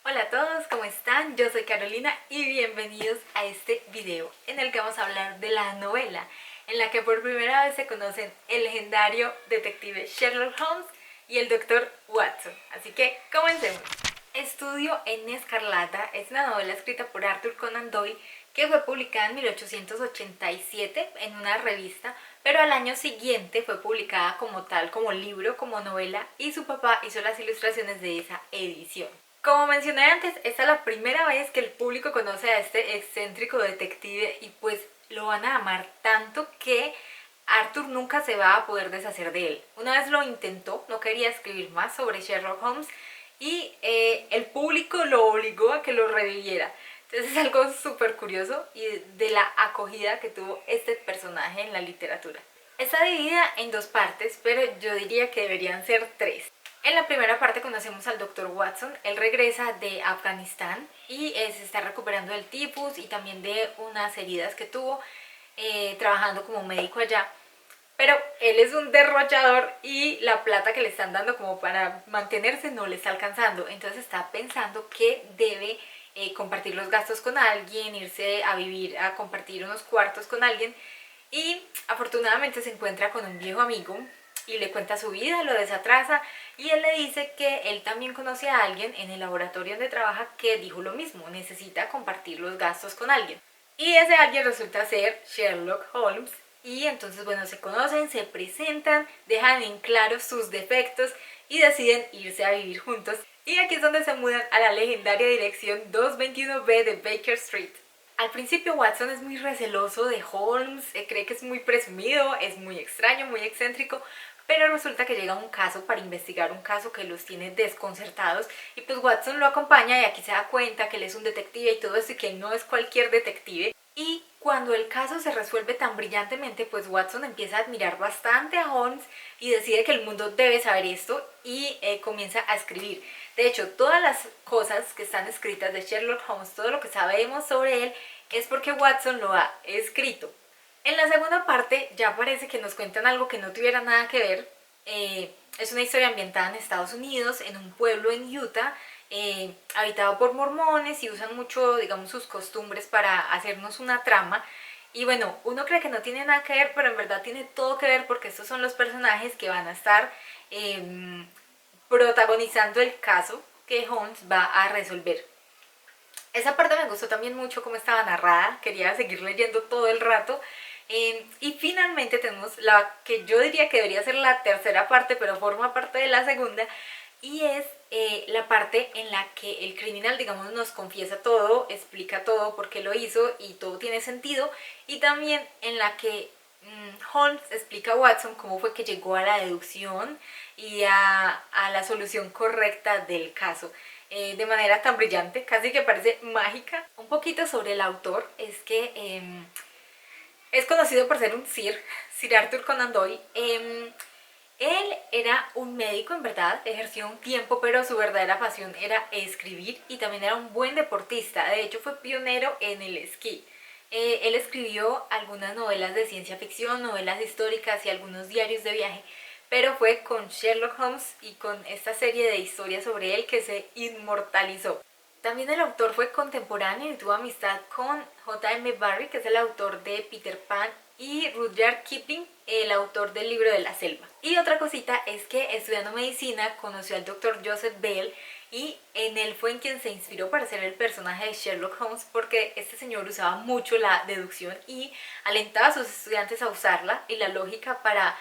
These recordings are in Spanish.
Hola a todos, ¿cómo están? Yo soy Carolina y bienvenidos a este video en el que vamos a hablar de la novela en la que por primera vez se conocen el legendario detective Sherlock Holmes y el doctor Watson. Así que comencemos. Estudio en Escarlata es una novela escrita por Arthur Conan Doyle que fue publicada en 1887 en una revista, pero al año siguiente fue publicada como tal, como libro, como novela, y su papá hizo las ilustraciones de esa edición. Como mencioné antes, esta es la primera vez que el público conoce a este excéntrico detective y pues lo van a amar tanto que Arthur nunca se va a poder deshacer de él. Una vez lo intentó, no quería escribir más sobre Sherlock Holmes y el público lo obligó a que lo reviviera. Entonces es algo súper curioso y de la acogida que tuvo este personaje en la literatura. Está dividida en dos partes, pero yo diría que deberían ser tres. En la primera parte conocemos al Dr. Watson. Él regresa de Afganistán y se está recuperando del tifus y también de unas heridas que tuvo trabajando como médico allá. Pero él es un derrochador y la plata que le están dando como para mantenerse no le está alcanzando. Entonces está pensando que debe compartir los gastos con alguien, irse a vivir, a compartir unos cuartos con alguien. Y afortunadamente se encuentra con un viejo amigo y le cuenta su vida, lo desatrasa y él le dice que él también conoce a alguien en el laboratorio donde trabaja que dijo lo mismo, necesita compartir los gastos con alguien. Y ese alguien resulta ser Sherlock Holmes y entonces bueno, se conocen, se presentan, dejan en claro sus defectos y deciden irse a vivir juntos. Y aquí es donde se mudan a la legendaria dirección 221B de Baker Street. Al principio Watson es muy receloso de Holmes, cree que es muy presumido, es muy extraño, muy excéntrico, pero resulta que llega un caso para investigar un caso que los tiene desconcertados y pues Watson lo acompaña y aquí se da cuenta que él es un detective y todo eso y que no es cualquier detective. Y cuando el caso se resuelve tan brillantemente, pues Watson empieza a admirar bastante a Holmes y decide que el mundo debe saber esto y comienza a escribir. De hecho, todas las cosas que están escritas de Sherlock Holmes, todo lo que sabemos sobre él, es porque Watson lo ha escrito. En la segunda parte ya parece que nos cuentan algo que no tuviera nada que ver. Es una historia ambientada en Estados Unidos, en un pueblo en Utah, habitado por mormones y usan mucho, digamos, sus costumbres para hacernos una trama. Y bueno, uno cree que no tiene nada que ver, pero en verdad tiene todo que ver porque estos son los personajes que van a estar protagonizando el caso que Holmes va a resolver. Esa parte me gustó también mucho cómo estaba narrada, quería seguir leyendo todo el rato. Y finalmente tenemos la que yo diría que debería ser la tercera parte, pero forma parte de la segunda, y es la parte en la que el criminal, digamos, nos confiesa todo, explica todo, por qué lo hizo y todo tiene sentido, y también en la que Holmes explica a Watson cómo fue que llegó a la deducción y a la solución correcta del caso de manera tan brillante, casi que parece mágica. Un poquito sobre el autor es que es conocido por ser un Sir Arthur Conan Doyle. Él era un médico, en verdad, ejerció un tiempo, pero su verdadera pasión era escribir y también era un buen deportista. De hecho, fue pionero en el esquí. Él escribió algunas novelas de ciencia ficción, novelas históricas y algunos diarios de viaje, pero fue con Sherlock Holmes y con esta serie de historias sobre él que se inmortalizó. También el autor fue contemporáneo y tuvo amistad con J.M. Barrie, que es el autor de Peter Pan, y Rudyard Kipling, el autor del libro de la selva. Y otra cosita es que estudiando medicina conoció al doctor Joseph Bell y en él fue en quien se inspiró para hacer el personaje de Sherlock Holmes porque este señor usaba mucho la deducción y alentaba a sus estudiantes a usarla y la lógica para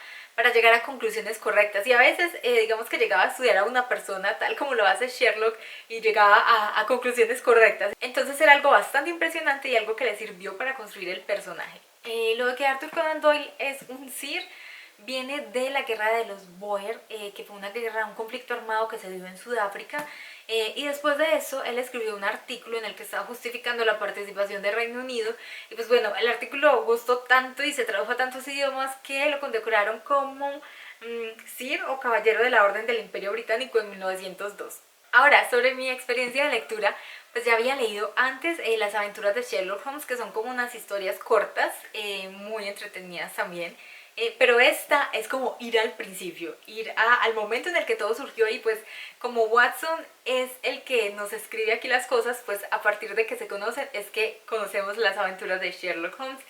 llegar a conclusiones correctas. Y a veces, digamos que llegaba a estudiar a una persona tal como lo hace Sherlock y llegaba a conclusiones correctas. Entonces era algo bastante impresionante y algo que le sirvió para construir el personaje. Lo de que Arthur Conan Doyle es un Sir viene de la guerra de los Boer, que fue una guerra, un conflicto armado que se dio en Sudáfrica. Y después de eso, él escribió un artículo en el que estaba justificando la participación del Reino Unido. Y pues bueno, el artículo gustó tanto y se tradujo a tantos idiomas que lo condecoraron como Sir o Caballero de la Orden del Imperio Británico en 1902. Ahora, sobre mi experiencia de lectura, pues ya había leído antes las aventuras de Sherlock Holmes, que son como unas historias cortas, muy entretenidas también. pero esta es como ir al principio, al momento en el que todo surgió y pues como Watson es el que nos escribe aquí las cosas, pues a partir de que se conocen es que conocemos las aventuras de Sherlock Holmes.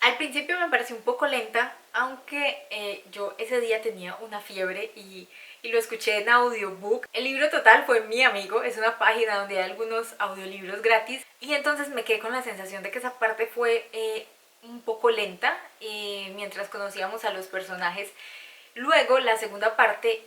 Al principio me pareció un poco lenta, aunque yo ese día tenía una fiebre y lo escuché en audiobook. El libro total fue Mi Amigo, es una página donde hay algunos audiolibros gratis y entonces me quedé con la sensación de que esa parte fue un poco lenta mientras conocíamos a los personajes. Luego la segunda parte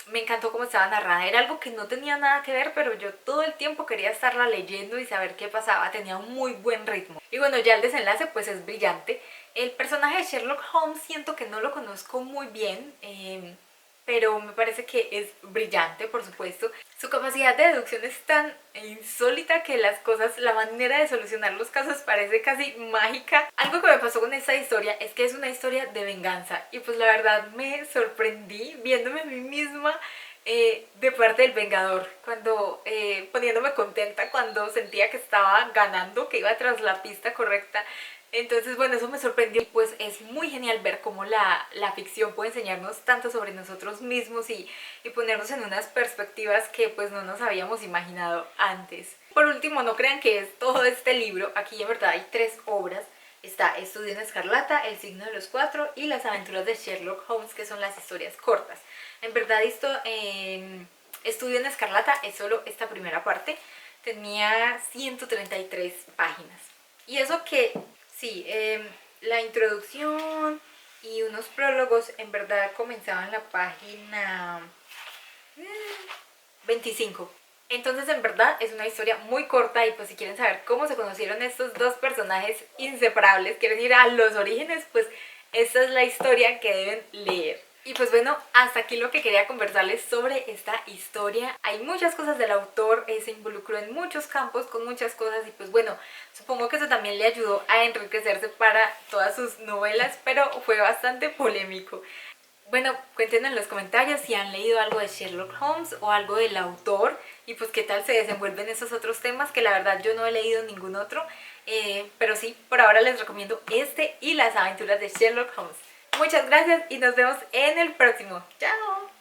me encantó cómo estaba narrada, era algo que no tenía nada que ver, pero yo todo el tiempo quería estarla leyendo y saber qué pasaba, tenía un muy buen ritmo. Y bueno, ya el desenlace pues es brillante. El personaje de Sherlock Holmes siento que no lo conozco muy bien, pero me parece que es brillante, por supuesto. Su capacidad de deducción es tan insólita que las cosas, la manera de solucionar los casos parece casi mágica. Algo que me pasó con esta historia es que es una historia de venganza y pues la verdad me sorprendí viéndome a mí misma de parte del Vengador, cuando poniéndome contenta cuando sentía que estaba ganando, que iba tras la pista correcta. Entonces, bueno, eso me sorprendió y pues es muy genial ver cómo la ficción puede enseñarnos tanto sobre nosotros mismos y ponernos en unas perspectivas que pues no nos habíamos imaginado antes. Por último, no crean que es todo este libro, aquí en verdad hay 3 obras. Está Estudio en Escarlata, El signo de los 4 y Las aventuras de Sherlock Holmes, que son las historias cortas. En verdad esto, Estudio en Escarlata es solo esta primera parte, tenía 133 páginas. Y eso que sí, la introducción y unos prólogos en verdad comenzaban la página 25. Entonces en verdad es una historia muy corta y pues si quieren saber cómo se conocieron estos dos personajes inseparables, quieren ir a los orígenes, pues esta es la historia que deben leer. Y pues bueno, hasta aquí lo que quería conversarles sobre esta historia. Hay muchas cosas del autor, se involucró en muchos campos con muchas cosas y pues bueno, supongo que eso también le ayudó a enriquecerse para todas sus novelas, pero fue bastante polémico. Bueno, cuéntenos en los comentarios si han leído algo de Sherlock Holmes o algo del autor y pues qué tal se desenvuelven esos otros temas, que la verdad yo no he leído ningún otro, pero sí, por ahora les recomiendo este y Las aventuras de Sherlock Holmes. Muchas gracias y nos vemos en el próximo. ¡Chao!